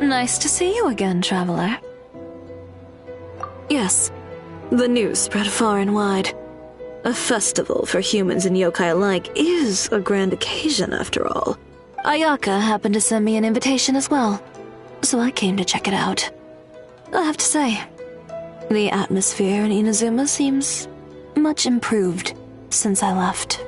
Nice to see you again, traveler. Yes, the news spread far and wide. A festival for humans and yokai alike is a grand occasion, after all. Ayaka happened to send me an invitation as well, so I came to check it out. I have to say, the atmosphere in Inazuma seems much improved since I left.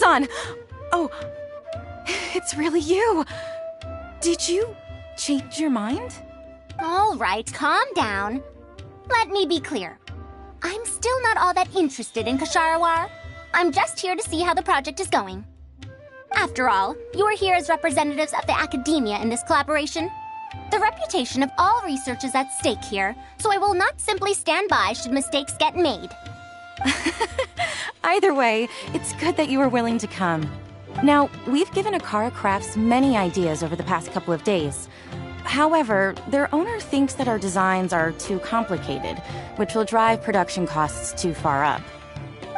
Faruzan! Oh, it's really you. Did you change your mind? All right, calm down. Let me be clear. I'm still not all that interested in Kasharawar. I'm just here to see how the project is going. After all, you're here as representatives of the academia in this collaboration. The reputation of all research is at stake here, so I will not simply stand by should mistakes get made. Either way, it's good that you were willing to come. Now, we've given Akara Crafts many ideas over the past couple of days. However, their owner thinks that our designs are too complicated, which will drive production costs too far up.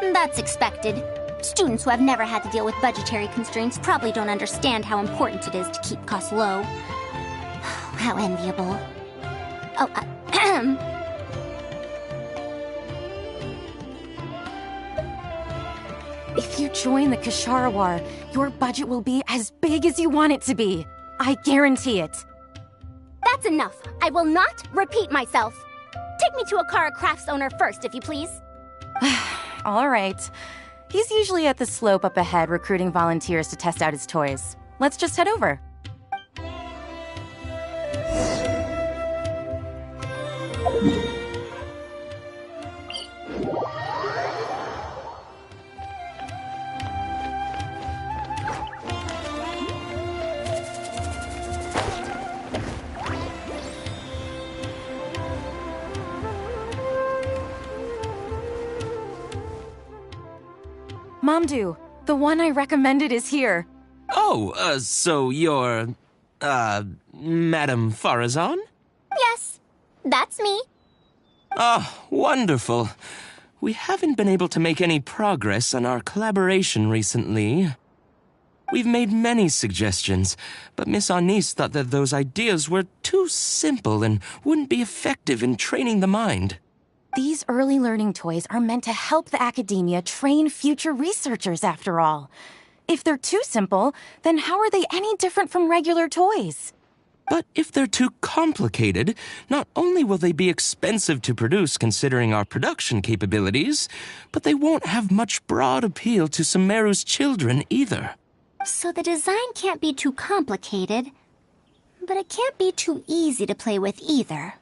That's expected. Students who have never had to deal with budgetary constraints probably don't understand how important it is to keep costs low. How enviable. Oh, If you join the Ksharawar, your budget will be as big as you want it to be. I guarantee it. That's enough. I will not repeat myself. Take me to a Kara Crafts owner first, if you please. All right. He's usually at the slope up ahead recruiting volunteers to test out his toys. Let's just head over. Mamdu, the one I recommended is here. Oh, so you're, Madam Faruzan? Yes, that's me. Ah, wonderful. We haven't been able to make any progress on our collaboration recently. We've made many suggestions, but Miss Anise thought that those ideas were too simple and wouldn't be effective in training the mind. These early learning toys are meant to help the academia train future researchers, after all. If they're too simple, then how are they any different from regular toys? But if they're too complicated, not only will they be expensive to produce considering our production capabilities, but they won't have much broad appeal to Sumeru's children either. So the design can't be too complicated, but it can't be too easy to play with either.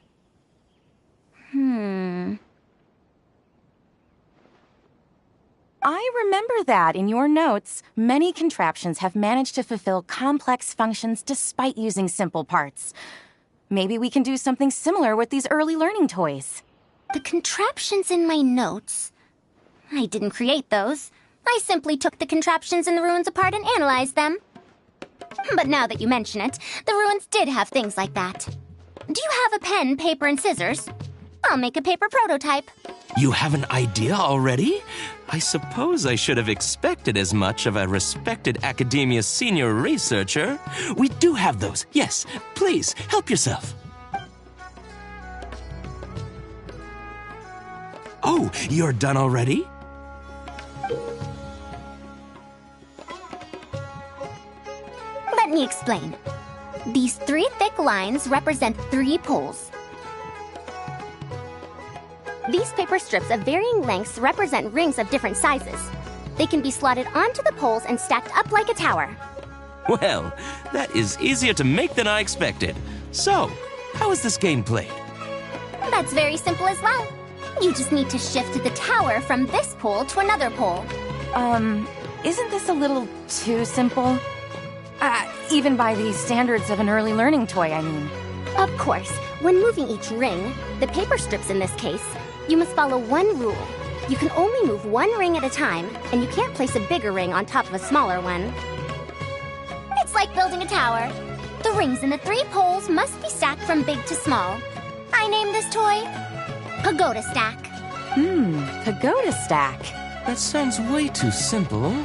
I remember that in your notes, many contraptions have managed to fulfill complex functions despite using simple parts. Maybe we can do something similar with these early learning toys. The contraptions in my notes? I didn't create those. I simply took the contraptions in the ruins apart and analyzed them. But now that you mention it, the ruins did have things like that. Do you have a pen, paper, and scissors? I'll make a paper prototype. You have an idea already? I suppose I should have expected as much of a respected academia senior researcher. We do have those. Yes, please, help yourself. Oh, you're done already? Let me explain. These 3 thick lines represent 3 poles. These paper strips of varying lengths represent rings of different sizes. They can be slotted onto the poles and stacked up like a tower. Well, that is easier to make than I expected. So, how is this game played? That's very simple as well. You just need to shift the tower from this pole to another pole. Isn't this a little too simple? Even by the standards of an early learning toy, I mean. Of course, when moving each ring, the paper strips in this case, you must follow one rule. You can only move one ring at a time, and you can't place a bigger ring on top of a smaller one. It's like building a tower. The rings in the 3 poles must be stacked from big to small. I named this toy Pagoda Stack. Pagoda Stack. That sounds way too simple.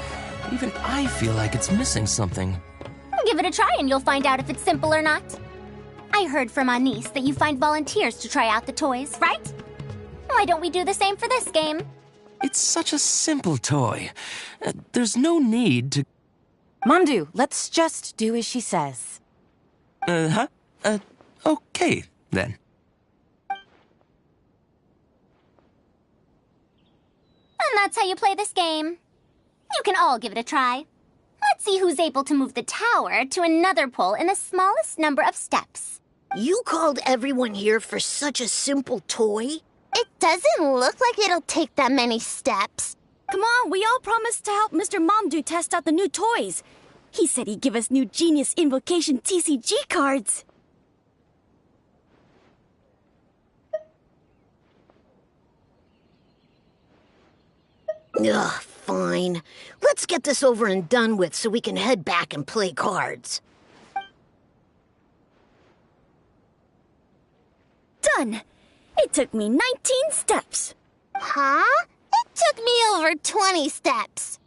Even I feel like it's missing something. Give it a try and you'll find out if it's simple or not. I heard from Anise that you find volunteers to try out the toys, right? Why don't we do the same for this game? It's such a simple toy. There's no need to... Mamdu, let's just do as she says. Okay, then. And that's how you play this game. You can all give it a try. Let's see who's able to move the tower to another pole in the smallest number of steps. You called everyone here for such a simple toy? It doesn't look like it'll take that many steps. Come on, we all promised to help Mr. Mamdu test out the new toys. He said he'd give us new Genius Invocation TCG cards. Ugh, fine. Let's get this over and done with so we can head back and play cards. Done! It took me 19 steps. Huh? It took me over 20 steps.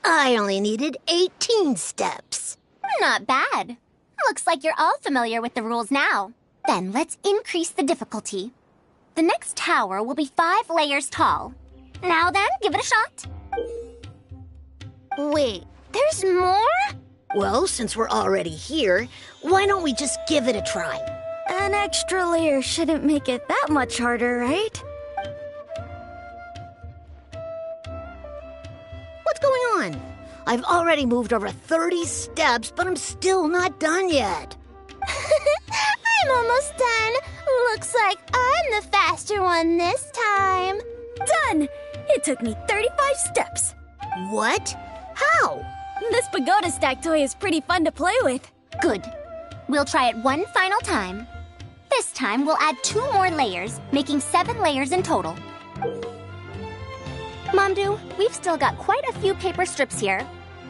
I only needed 18 steps. Not bad. Looks like you're all familiar with the rules now. Then let's increase the difficulty. The next tower will be 5 layers tall. Now then, give it a shot. Wait, there's more? Well, since we're already here, why don't we just give it a try? An extra layer shouldn't make it that much harder, right? What's going on? I've already moved over 30 steps, but I'm still not done yet. I'm almost done. Looks like I'm the faster one this time. Done! It took me 35 steps. What? How? This pagoda stack toy is pretty fun to play with. Good. We'll try it one final time. This time, we'll add 2 more layers, making 7 layers in total. Momdu, we've still got quite a few paper strips here.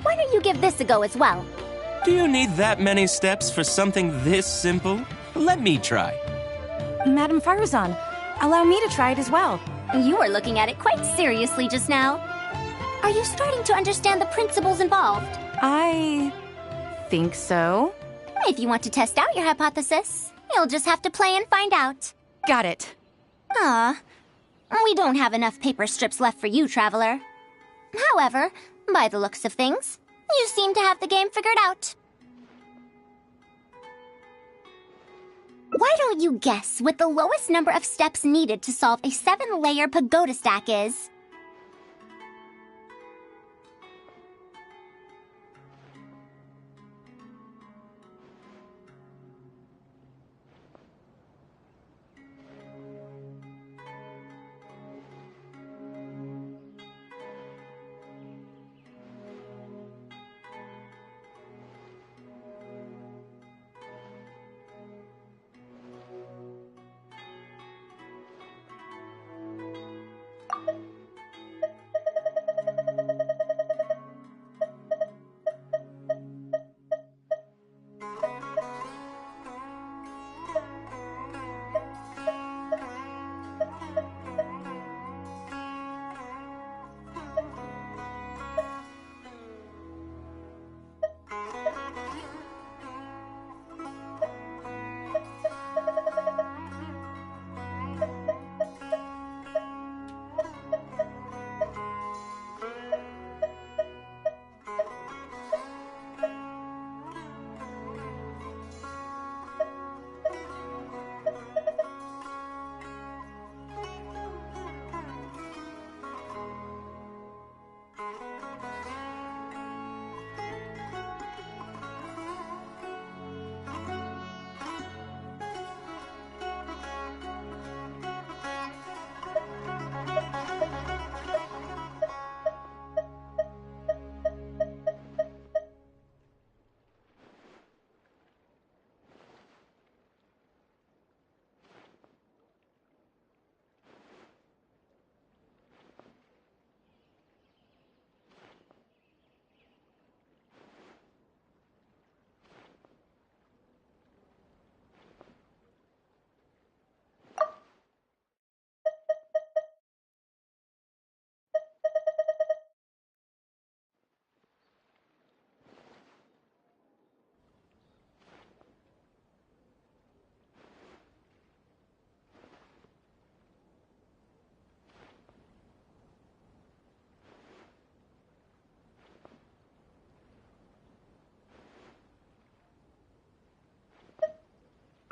Why don't you give this a go as well? Do you need that many steps for something this simple? Let me try. Madam Faruzan, allow me to try it as well. You were looking at it quite seriously just now. Are you starting to understand the principles involved? I think so. If you want to test out your hypothesis, you'll just have to play and find out. Got it. We don't have enough paper strips left for you, Traveler. However, by the looks of things, you seem to have the game figured out. Why don't you guess what the lowest number of steps needed to solve a 7-layer pagoda stack is?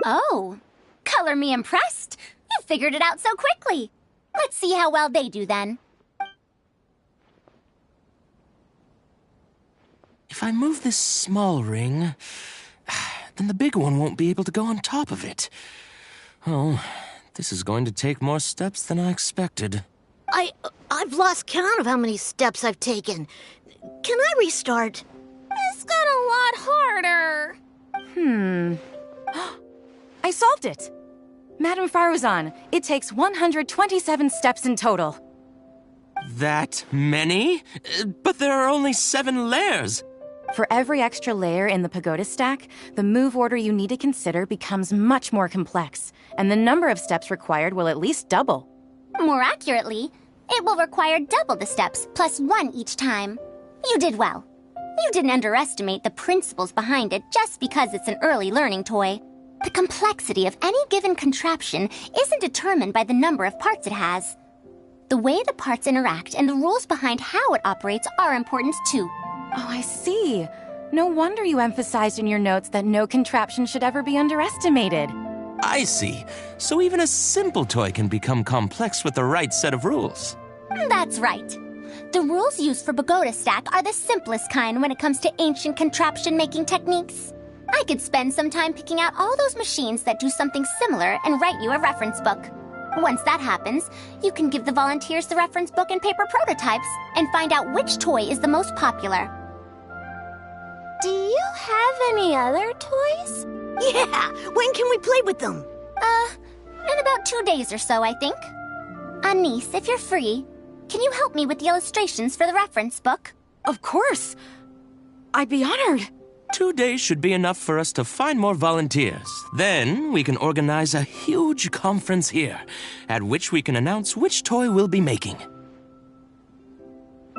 Oh, color me impressed. You figured it out so quickly. Let's see how well they do then. If I move this small ring, then the big one won't be able to go on top of it. Oh, this is going to take more steps than I expected. I've lost count of how many steps I've taken. Can I restart? This got a lot harder. I solved it! Madam Faruzan, it takes 127 steps in total. That many? But there are only 7 layers. For every extra layer in the pagoda stack, the move order you need to consider becomes much more complex, and the number of steps required will at least double. More accurately, it will require double the steps, plus 1 each time. You did well. You didn't underestimate the principles behind it just because it's an early learning toy. The complexity of any given contraption isn't determined by the number of parts it has. The way the parts interact and the rules behind how it operates are important too. Oh, I see. No wonder you emphasized in your notes that no contraption should ever be underestimated. I see. So even a simple toy can become complex with the right set of rules. That's right. The rules used for Pagoda Stack are the simplest kind when it comes to ancient contraption-making techniques. I could spend some time picking out all those machines that do something similar and write you a reference book. Once that happens, you can give the volunteers the reference book and paper prototypes and find out which toy is the most popular. Do you have any other toys? Yeah, when can we play with them? In about 2 days or so, I think. Anise, if you're free, can you help me with the illustrations for the reference book? Of course. I'd be honored. 2 days should be enough for us to find more volunteers. Then we can organize a huge conference here, at which we can announce which toy we'll be making.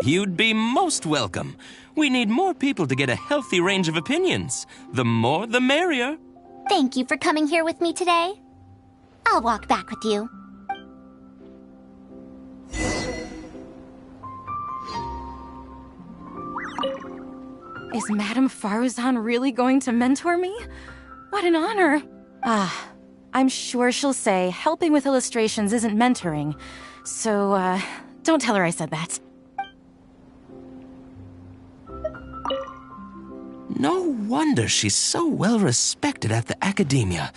You'd be most welcome. We need more people to get a healthy range of opinions. The more, the merrier. Thank you for coming here with me today. I'll walk back with you. Is Madame Faruzan really going to mentor me? What an honor. I'm sure she'll say helping with illustrations isn't mentoring. So, don't tell her I said that. No wonder she's so well respected at the academia.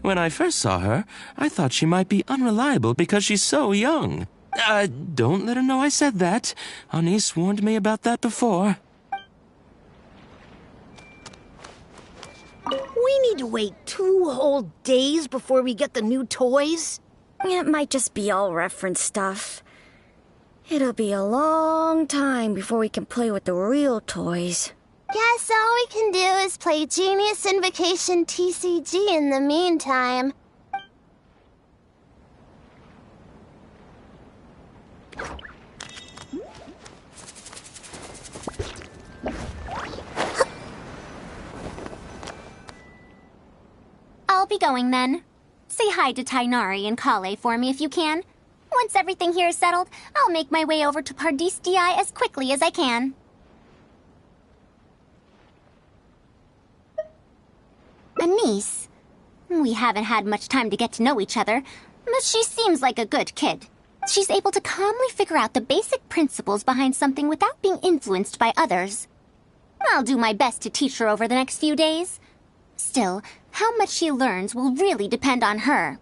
When I first saw her, I thought she might be unreliable because she's so young. Don't let her know I said that. Anise warned me about that before. We need to wait 2 whole days before we get the new toys? It might just be all reference stuff. It'll be a long time before we can play with the real toys. Guess all we can do is play Genius Invocation TCG in the meantime. I'll be going then. Say hi to Tainari and Kale for me if you can. Once everything here is settled, I'll make my way over to Pardis DI as quickly as I can. Anise. We haven't had much time to get to know each other, but she seems like a good kid. She's able to calmly figure out the basic principles behind something without being influenced by others. I'll do my best to teach her over the next few days. Still, how much she learns will really depend on her.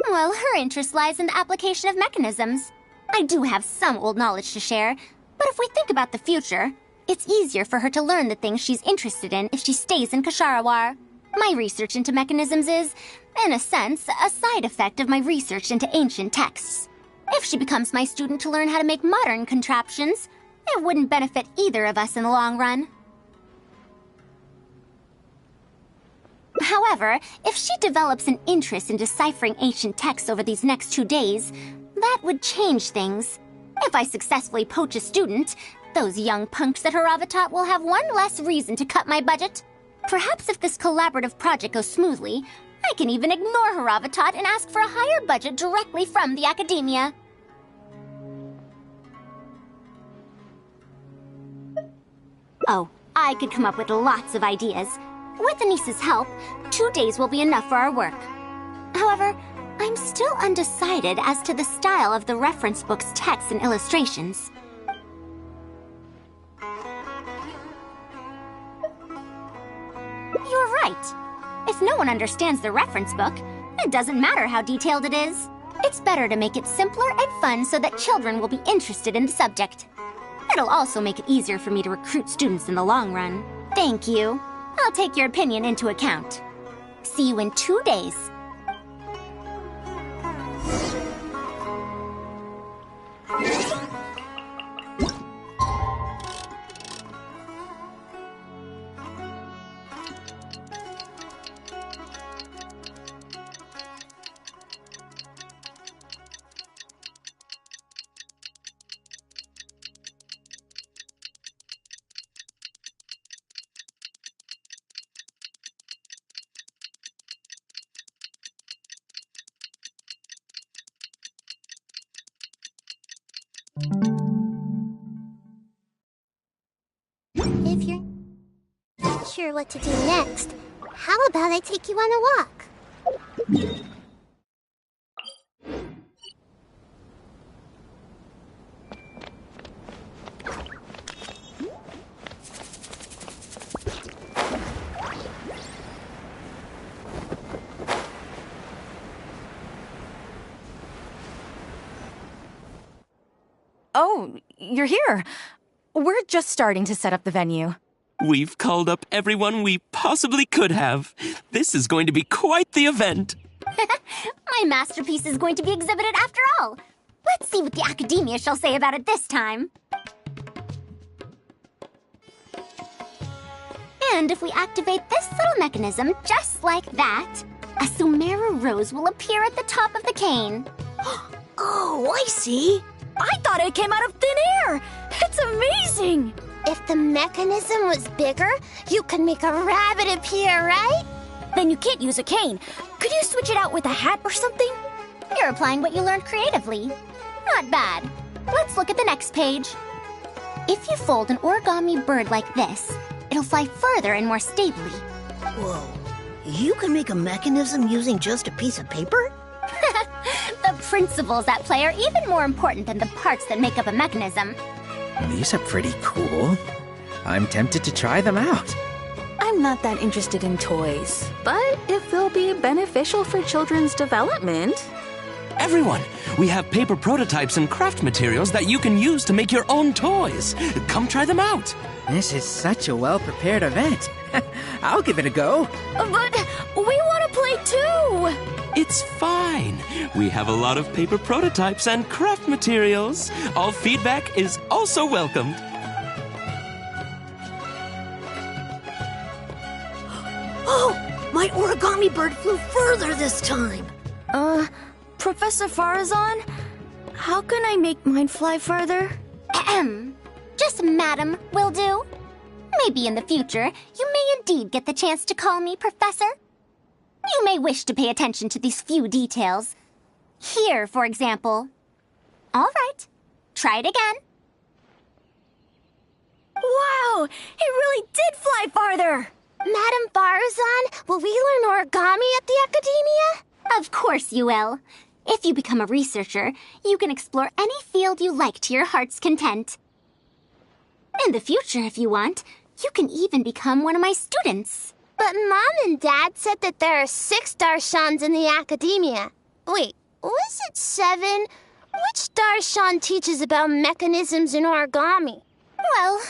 Well, her interest lies in the application of mechanisms. I do have some old knowledge to share, but if we think about the future, it's easier for her to learn the things she's interested in if she stays in Kasharawar. My research into mechanisms is, in a sense, a side effect of my research into ancient texts. If she becomes my student to learn how to make modern contraptions, it wouldn't benefit either of us in the long run. However, if she develops an interest in deciphering ancient texts over these next 2 days, that would change things. If I successfully poach a student, those young punks at Haravatat will have one less reason to cut my budget. Perhaps if this collaborative project goes smoothly, I can even ignore Haravatat and ask for a higher budget directly from the academia. Oh, I could come up with lots of ideas. With Anise's help, 2 days will be enough for our work. However, I'm still undecided as to the style of the reference book's text and illustrations. You're right. If no one understands the reference book, it doesn't matter how detailed it is. It's better to make it simpler and fun so that children will be interested in the subject. It'll also make it easier for me to recruit students in the long run. Thank you. I'll take your opinion into account. See you in 2 days. what to do next, how about I take you on a walk? Oh, you're here. We're just starting to set up the venue. We've called up everyone we possibly could have. This is going to be quite the event. My masterpiece is going to be exhibited after all. Let's see what the academia shall say about it this time. And if we activate this little mechanism just like that, a Sumeru rose will appear at the top of the cane. Oh, I see. I thought it came out of thin air! It's amazing! If the mechanism was bigger, you could make a rabbit appear, right? Then you can't use a cane. Could you switch it out with a hat or something? You're applying what you learned creatively. Not bad. Let's look at the next page. If you fold an origami bird like this, it'll fly further and more stably. Whoa. You can make a mechanism using just a piece of paper? The principles at play are even more important than the parts that make up a mechanism. These are pretty cool. I'm tempted to try them out. I'm not that interested in toys, but if they'll be beneficial for children's development. Everyone, we have paper prototypes and craft materials that you can use to make your own toys. Come try them out. This is such a well-prepared event. I'll give it a go. But we want to play too! It's fine. We have a lot of paper prototypes and craft materials. All feedback is also welcomed. Oh, my origami bird flew further this time. Professor Faruzan, how can I make mine fly further? Ahem. Just madam will do. Maybe in the future, you may indeed get the chance to call me Professor. You may wish to pay attention to these few details. Here, for example. All right, try it again. Wow! It really did fly farther! Madam Faruzan, will we learn origami at the academia? Of course you will. If you become a researcher, you can explore any field you like to your heart's content. In the future, if you want, you can even become one of my students. But Mom and Dad said that there are 6 Darshans in the academia. Wait, was it 7? Which Darshan teaches about mechanisms in origami? Well,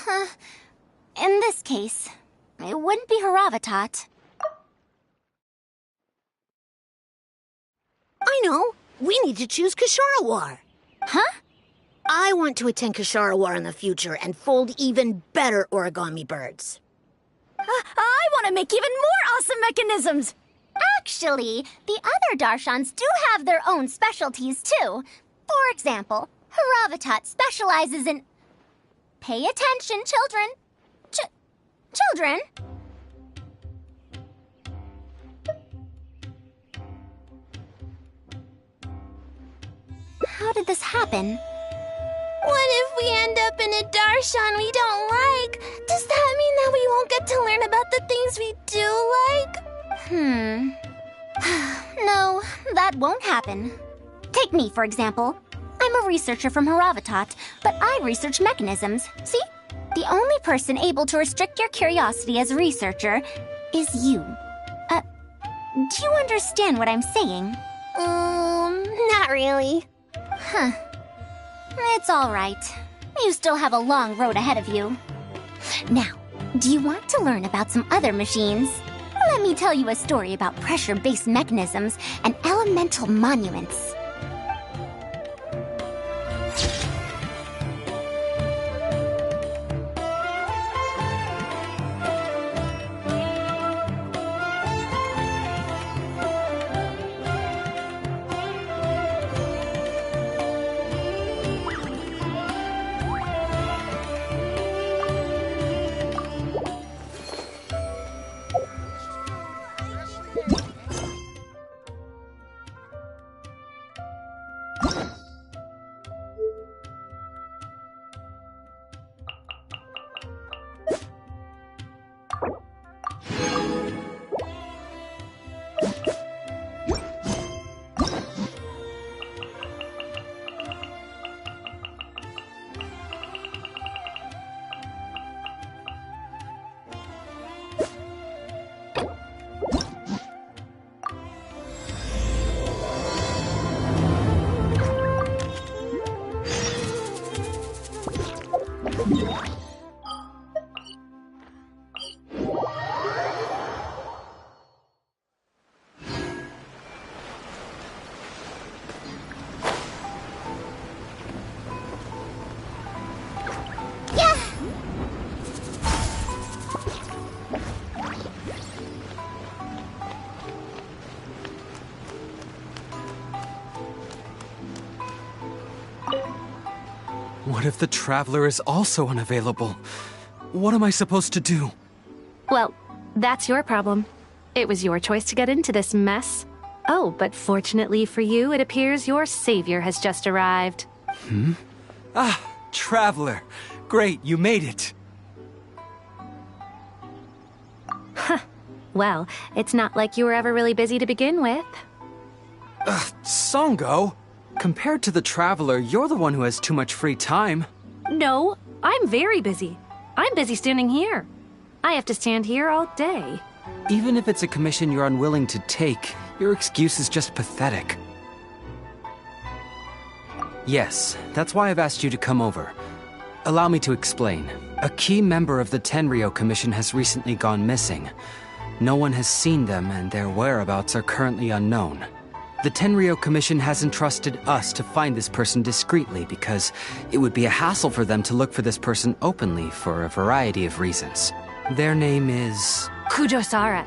in this case, it wouldn't be Haravatat. I know. We need to choose Kasharawar. Huh? I want to attend Kasharawar in the future and fold even better origami birds. I want to make even more awesome mechanisms! Actually, the other Darshans do have their own specialties, too. For example, Haravatat specializes in... Pay attention, children. Children? How did this happen? What if we end up in a Darshan we don't like? Does that mean that we won't get to learn about the things we do like? No, that won't happen. Take me, for example. I'm a researcher from Haravatat, but I research mechanisms. See? The only person able to restrict your curiosity as a researcher is you. Do you understand what I'm saying? Not really. Huh. It's all right. You still have a long road ahead of you. Now, do you want to learn about some other machines? Let me tell you a story about pressure-based mechanisms and elemental monuments. What if the Traveler is also unavailable? What am I supposed to do? Well, that's your problem. It was your choice to get into this mess. Oh, but fortunately for you, it appears your savior has just arrived. Ah, Traveler. Great, you made it. Well, it's not like you were ever really busy to begin with. Sango? Compared to the Traveler, you're the one who has too much free time. No, I'm very busy. I'm busy standing here. I have to stand here all day. Even if it's a commission you're unwilling to take, your excuse is just pathetic. Yes, that's why I've asked you to come over. Allow me to explain. A key member of the Tenryou Commission has recently gone missing. No one has seen them, and their whereabouts are currently unknown. The Tenryou Commission has entrusted us to find this person discreetly because it would be a hassle for them to look for this person openly for a variety of reasons. Their name is... Kujosara.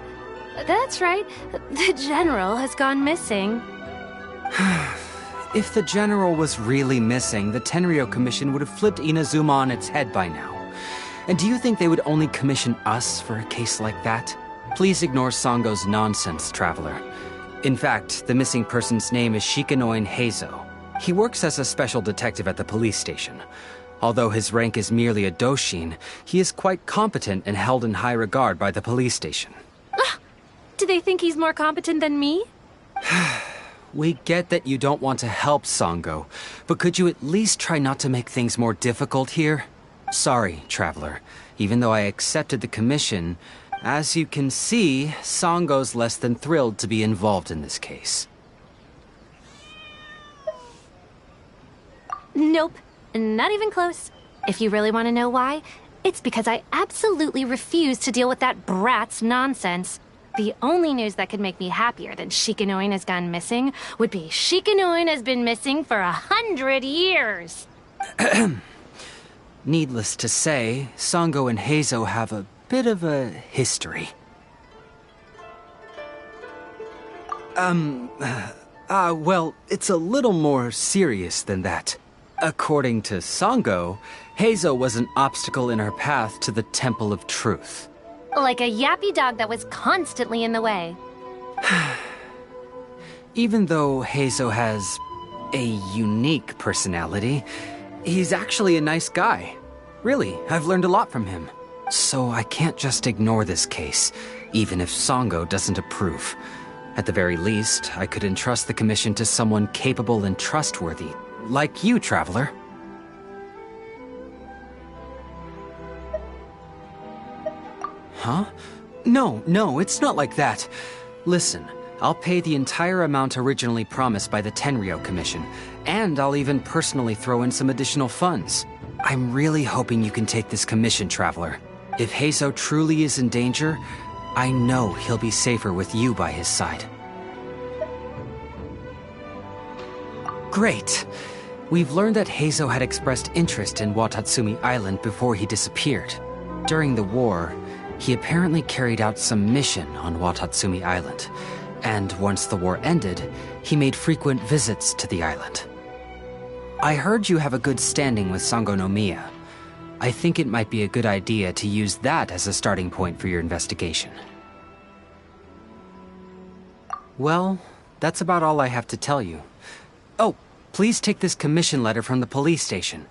That's right. The General has gone missing. If the General was really missing, the Tenryou Commission would have flipped Inazuma on its head by now. And do you think they would only commission us for a case like that? Please ignore Sango's nonsense, Traveler. In fact, the missing person's name is Shikanoin Heizou. He works as a special detective at the police station. Although his rank is merely a doshin, he is quite competent and held in high regard by the police station. Do they think he's more competent than me? We get that you don't want to help Sango, but could you at least try not to make things more difficult here? Sorry, Traveler. Even though I accepted the commission, as you can see, Sango's less than thrilled to be involved in this case. Nope, not even close. If you really want to know why, it's because I absolutely refuse to deal with that brat's nonsense. The only news that could make me happier than Shikanoin has gone missing would be Shikanoin has been missing for 100 years. Needless to say, Sango and Heizou have a bit of a history. Well, it's a little more serious than that. According to Sango, Heizou was an obstacle in her path to the Temple of Truth. Like a yappy dog that was constantly in the way. Even though Heizou has a unique personality, he's actually a nice guy. Really, I've learned a lot from him. So I can't just ignore this case, even if Sango doesn't approve. At the very least, I could entrust the commission to someone capable and trustworthy, like you, Traveler. Huh? No, it's not like that. Listen, I'll pay the entire amount originally promised by the Tenryou Commission, and I'll even personally throw in some additional funds. I'm really hoping you can take this commission, Traveler. If Heizou truly is in danger, I know he'll be safer with you by his side. Great! We've learned that Heizou had expressed interest in Watatsumi Island before he disappeared. During the war, he apparently carried out some mission on Watatsumi Island, and once the war ended, he made frequent visits to the island. I heard you have a good standing with Sangonomiya. I think it might be a good idea to use that as a starting point for your investigation. Well, that's about all I have to tell you. Oh, please take this commission letter from the police station.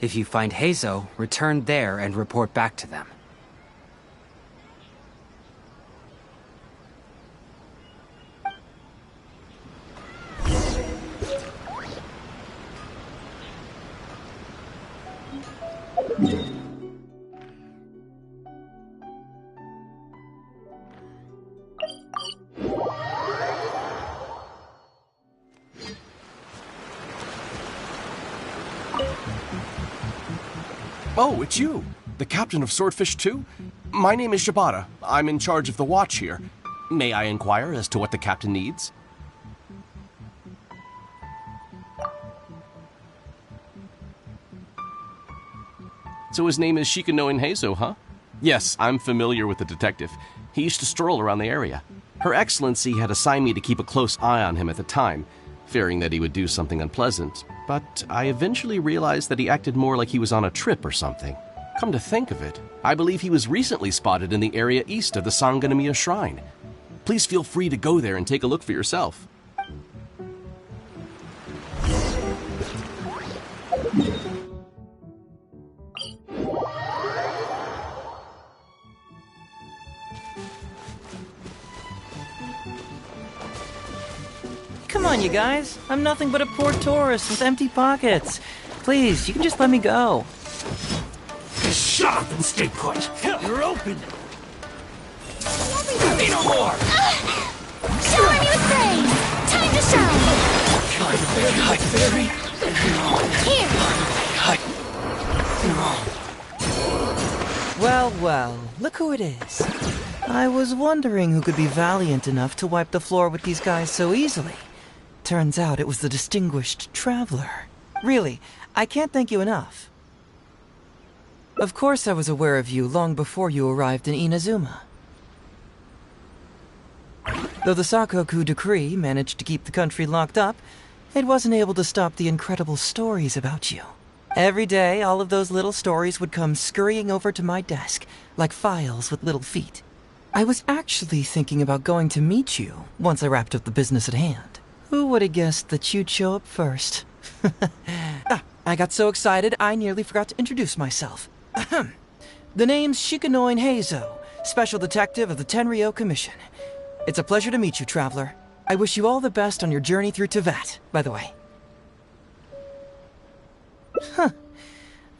If you find Heizou, return there and report back to them. Oh, it's you! The captain of Swordfish 2? My name is Shibata. I'm in charge of the watch here. May I inquire as to what the captain needs? So his name is Shikanoin Heizou, huh? Yes, I'm familiar with the detective. He used to stroll around the area. Her Excellency had assigned me to keep a close eye on him at the time. fearing that he would do something unpleasant, but I eventually realized that he acted more like he was on a trip or something. Come to think of it, I believe he was recently spotted in the area east of the Sangonomiya Shrine. Please feel free to go there and take a look for yourself. Come on, you guys. I'm nothing but a poor tourist with empty pockets. Please, you can just let me go. Shut up and stay put. You're open. Be no more. Show him your thing. Time to shine. Hi, fairy. Here. Hi. Well, well, look who it is. I was wondering who could be valiant enough to wipe the floor with these guys so easily. Turns out it was the distinguished traveler. Really, I can't thank you enough. Of course I was aware of you long before you arrived in Inazuma. Though the Sakoku decree managed to keep the country locked up, it wasn't able to stop the incredible stories about you. Every day, all of those little stories would come scurrying over to my desk, like files with little feet. I was actually thinking about going to meet you once I wrapped up the business at hand. Who would have guessed that you'd show up first? I got so excited I nearly forgot to introduce myself. The name's Shikanoin Heizou, Special Detective of the Tenryou Commission. It's a pleasure to meet you, Traveler. I wish you all the best on your journey through Teyvat, by the way.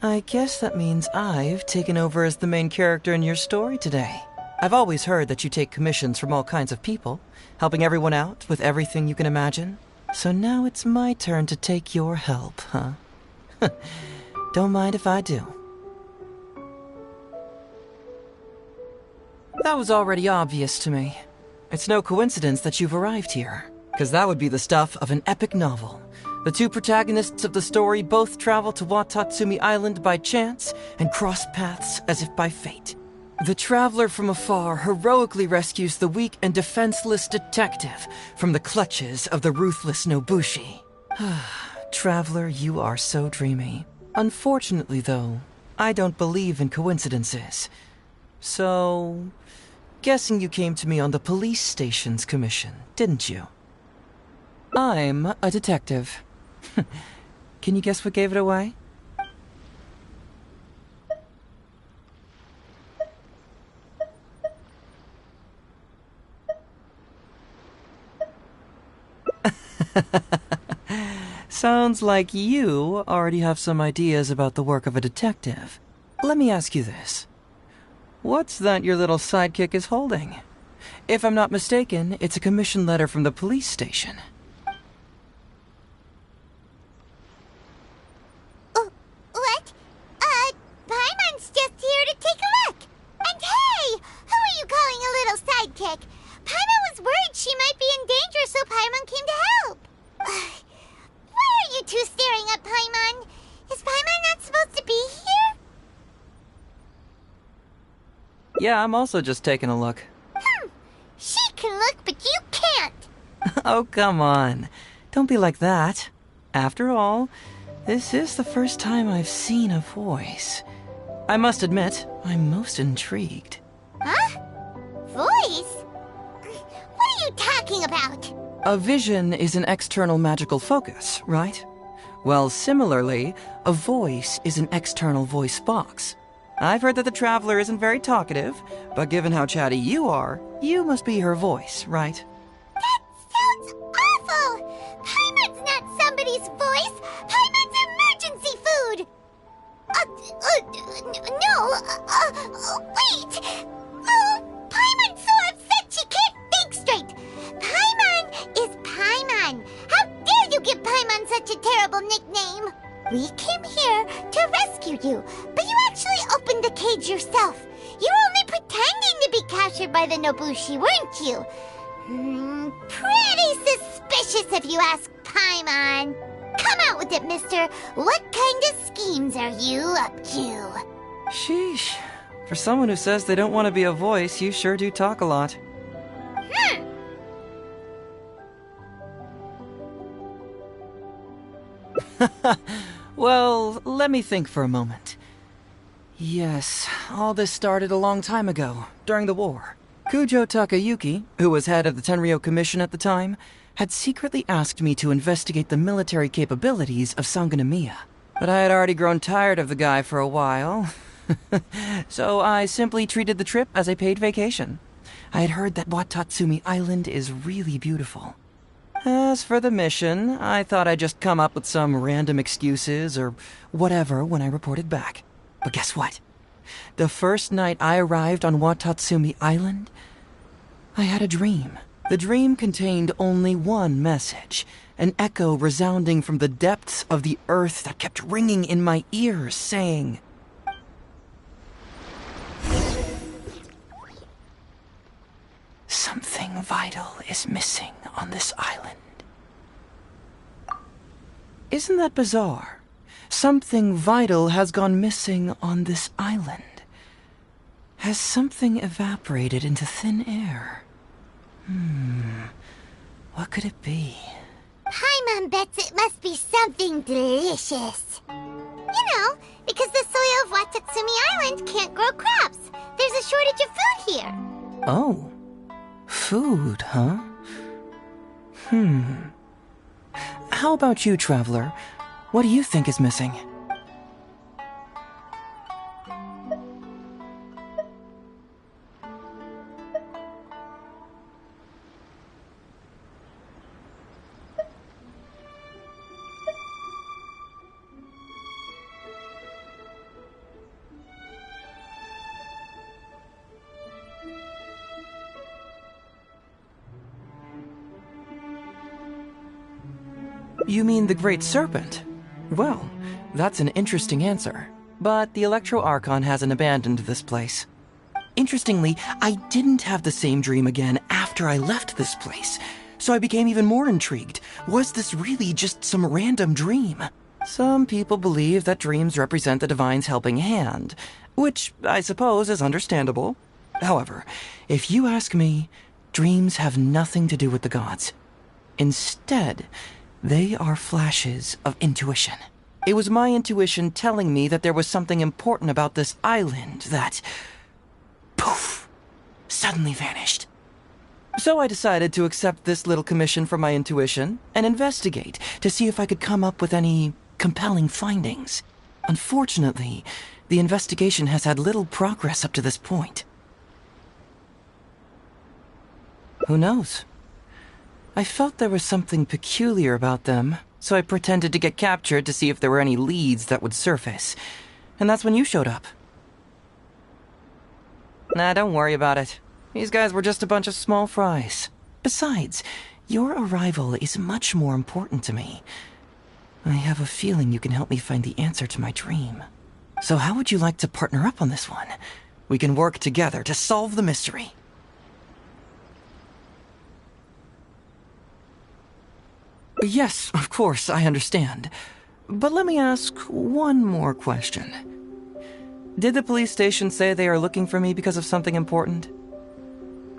I guess that means I've taken over as the main character in your story today. I've always heard that you take commissions from all kinds of people, helping everyone out with everything you can imagine. So now it's my turn to take your help, huh? Don't mind if I do. That was already obvious to me. It's no coincidence that you've arrived here, because that would be the stuff of an epic novel. The two protagonists of the story both travel to Watatsumi Island by chance and cross paths as if by fate. The traveler from afar heroically rescues the weak and defenseless detective from the clutches of the ruthless Nobushi. Traveler, you are so dreamy. Unfortunately, though, I don't believe in coincidences. So, guessing you came to me on the police station's commission, didn't you? I'm a detective. Can you guess what gave it away? Sounds like you already have some ideas about the work of a detective. Let me ask you this. What's that your little sidekick is holding? If I'm not mistaken, it's a commission letter from the police station. What? Paimon's just here to take a look. And hey, who are you calling a little sidekick? Paimon was worried she might be in danger, so Paimon came to help. Why are you two staring at Paimon? Is Paimon not supposed to be here? Yeah, I'm also just taking a look. She can look, but you can't. Oh, come on. Don't be like that. After all, this is the first time I've seen a voice. I must admit, I'm most intrigued. Huh? Voice? What are you talking about? A vision is an external magical focus, right? Well, similarly, a voice is an external voice box. I've heard that the Traveler isn't very talkative, but given how chatty you are, you must be her voice, right? That sounds awful! Paimon's not somebody's voice! Paimon's emergency food! Wait! Paimon's so upset she can't think straight! Paimon is Paimon! How dare you give Paimon such a terrible nickname? We came here to rescue you, but you actually opened the cage yourself. You were only pretending to be captured by the Nobushi, weren't you? Pretty suspicious if you ask Paimon. Come out with it, mister. What kind of schemes are you up to? Sheesh. For someone who says they don't want to be a voice, you sure do talk a lot. Well, let me think for a moment. Yes, all this started a long time ago, during the war. Kujo Takayuki, who was head of the Tenryo Commission at the time, had secretly asked me to investigate the military capabilities of Sangonomiya. But I had already grown tired of the guy for a while, so I simply treated the trip as a paid vacation. I had heard that Watatsumi Island is really beautiful. As for the mission, I thought I'd just come up with some random excuses or whatever when I reported back. But guess what? The first night I arrived on Watatsumi Island, I had a dream. The dream contained only one message, an echo resounding from the depths of the earth that kept ringing in my ears, saying, "Something vital is missing on this island." Isn't that bizarre? Something vital has gone missing on this island. Has something evaporated into thin air? What could it be? Paimon bets it must be something delicious. You know, because the soil of Watatsumi Island can't grow crops. There's a shortage of food here. Oh. Food, huh? How about you, Traveler? What do you think is missing? You mean the Great Serpent? Well, that's an interesting answer. But the Electro Archon hasn't abandoned this place. Interestingly, I didn't have the same dream again after I left this place, so I became even more intrigued. Was this really just some random dream? Some people believe that dreams represent the Divine's helping hand, which I suppose is understandable. However, if you ask me, dreams have nothing to do with the gods. Instead, they are flashes of intuition. It was my intuition telling me that there was something important about this island that, poof, suddenly vanished. So I decided to accept this little commission from my intuition and investigate to see if I could come up with any compelling findings. Unfortunately, the investigation has had little progress up to this point. Who knows? I felt there was something peculiar about them, so I pretended to get captured to see if there were any leads that would surface. And that's when you showed up. Nah, don't worry about it. These guys were just a bunch of small fries. Besides, your arrival is much more important to me. I have a feeling you can help me find the answer to my dream. So how would you like to partner up on this one? We can work together to solve the mystery. Yes, of course, I understand. But let me ask one more question. Did the police station say they are looking for me because of something important?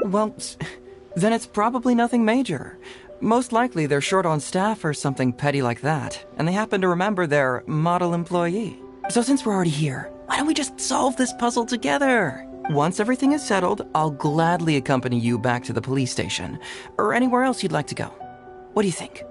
Well, then it's probably nothing major. Most likely they're short on staff or something petty like that, and they happen to remember their model employee. So since we're already here, why don't we just solve this puzzle together? Once everything is settled, I'll gladly accompany you back to the police station, or anywhere else you'd like to go. What do you think?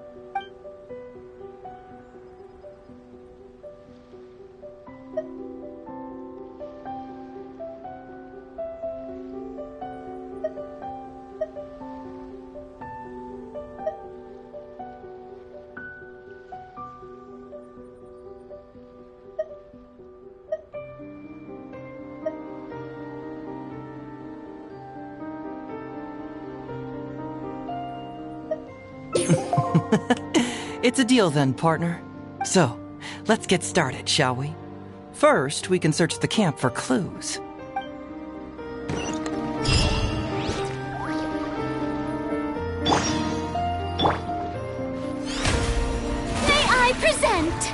It's a deal then, partner. So, let's get started, shall we? First, we can search the camp for clues. May I present?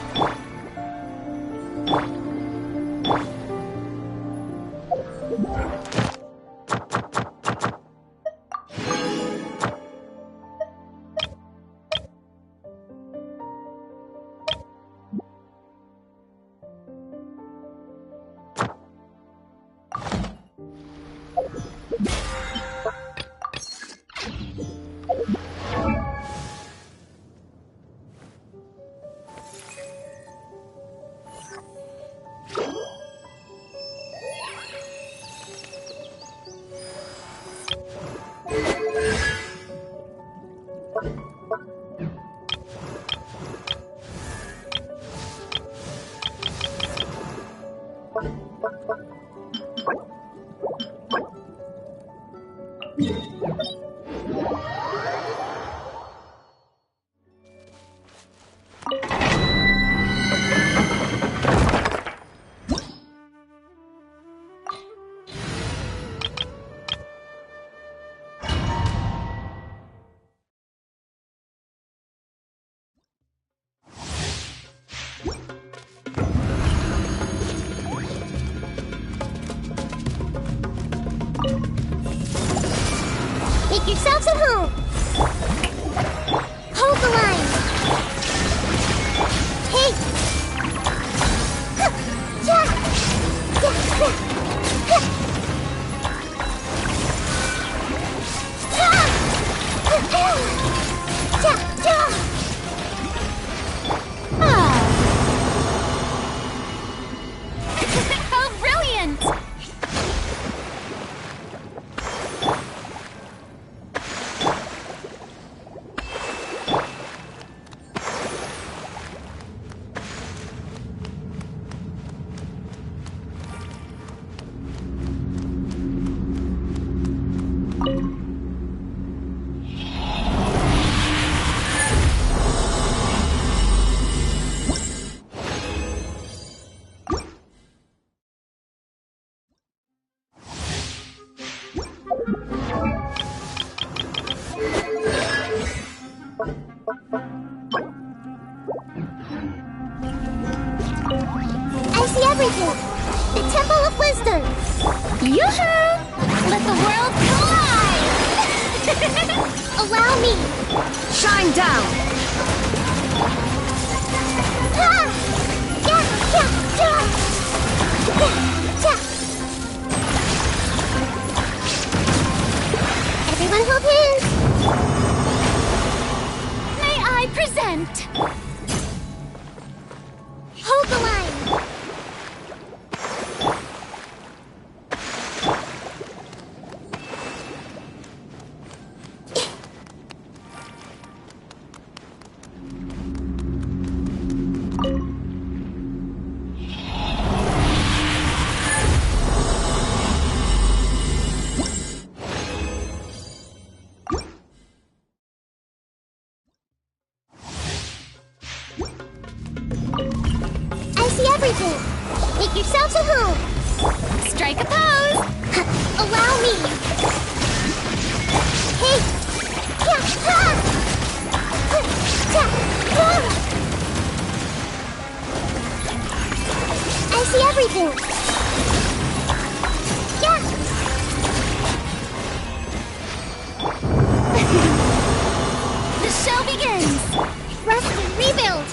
everything! The Temple of Wisdom! Yoo-hoo! Let the world collide! Allow me! Shine down! Ah! Yeah, yeah, yeah! Yeah, yeah. Everyone hold hands! May I present? Hold the line! Everything. Make yourselves at home. Strike a pose. Allow me. Hey. Yeah. Ha. I see everything. Yeah. The show begins. Rest and rebuild.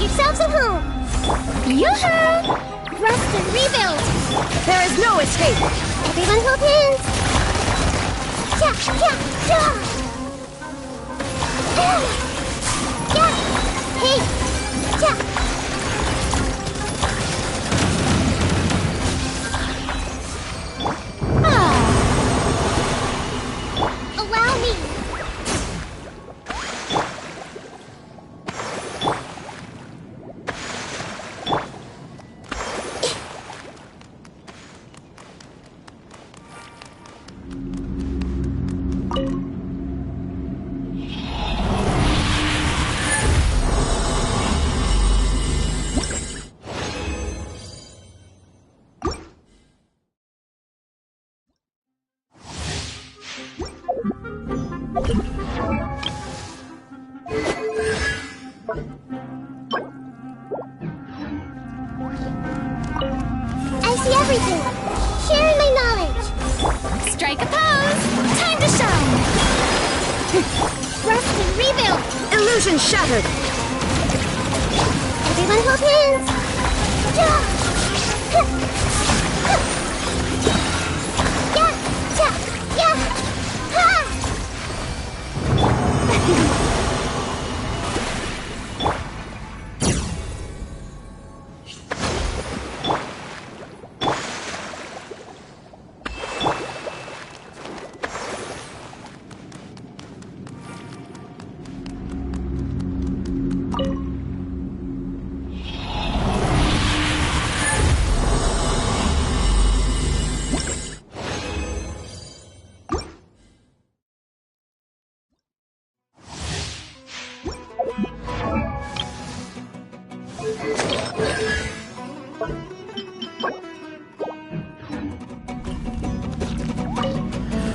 Yourselves at home! Yoo-hoo! Rest and rebuild! There is no escape! Everyone hold hands! Yeah, yeah, yeah! Yeah! Hey! Yeah! Allow me! I see everything. Sharing my knowledge. Strike a pose! Time to shine! Rest and rebuild. Illusion shattered. Everyone hold hands. Yeah, yeah. Ha!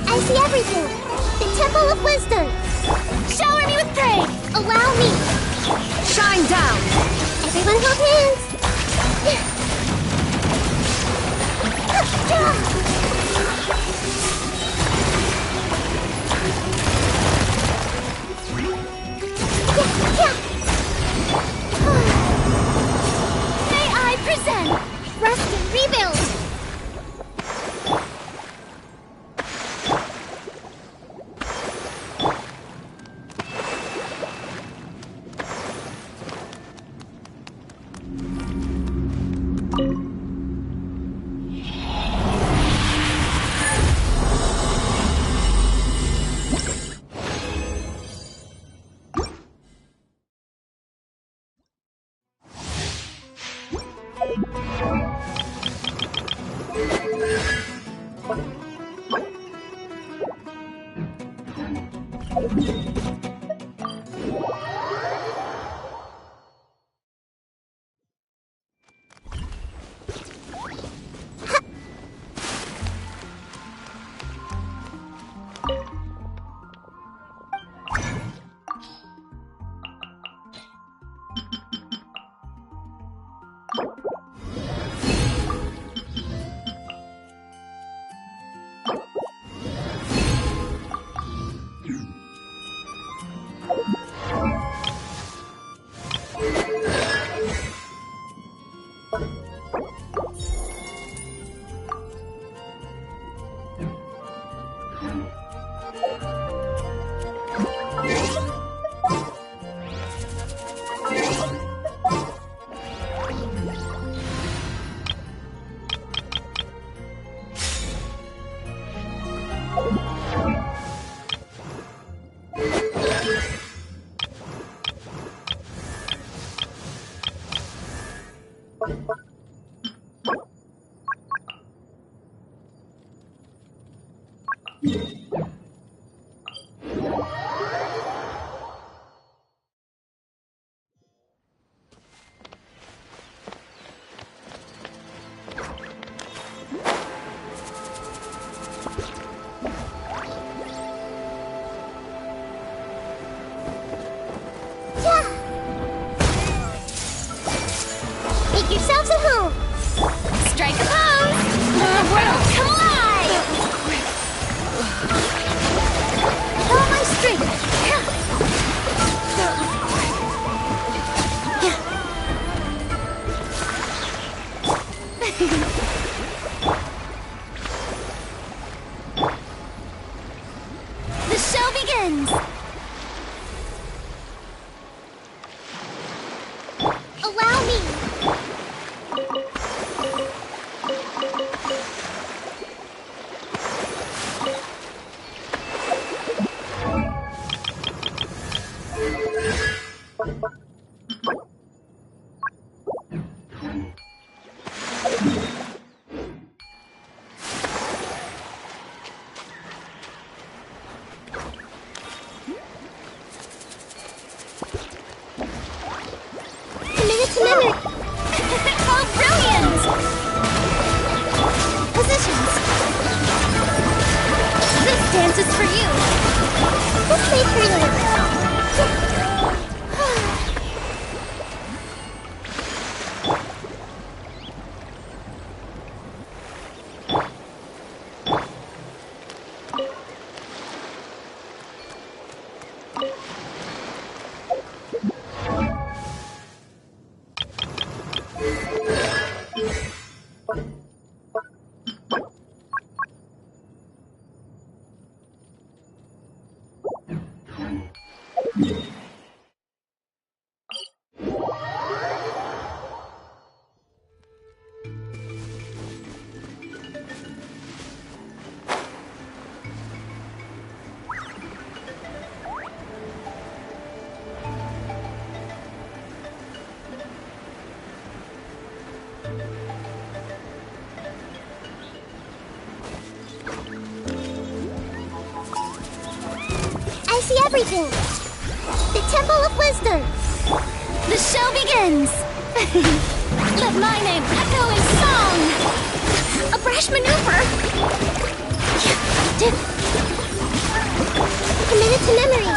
I see everything. The Temple of Wisdom. Shower me with praise! Allow me. Shine down. Everyone hold hands. May I present? Rest and rebuild. Make yourselves at home. Strike a pose! Come alive! All my strength. The show begins! Allow me. see everything. The Temple of Wisdom. The show begins! Let my name echo in song! A brash maneuver! Commit it to memory.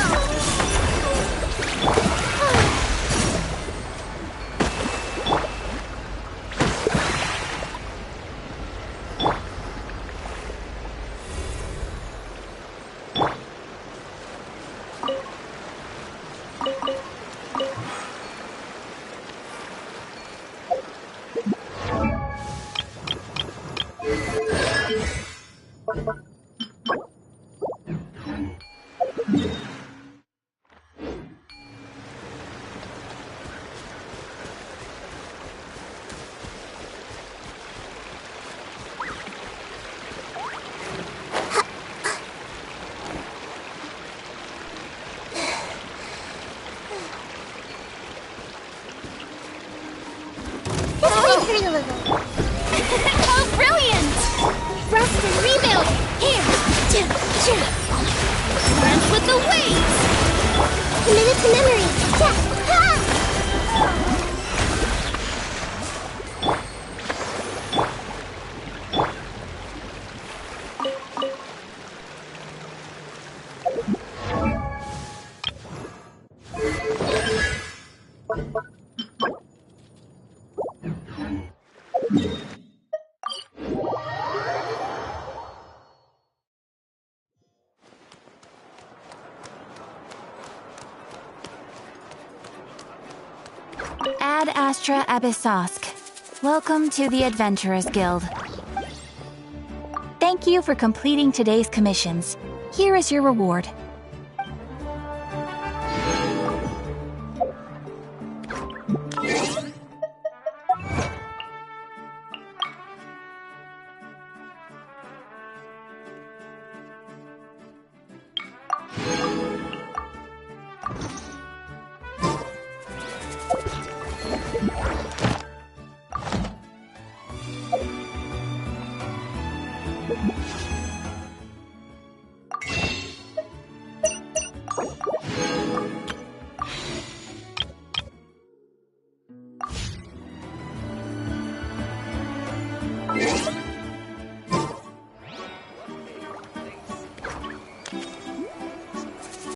Oh, brilliant! Rust and rebuild. Here. Dance with the waves! Commit it to memory. Ad Astra Abyssosk. Welcome to the Adventurers Guild. Thank you for completing today's commissions. Here is your reward.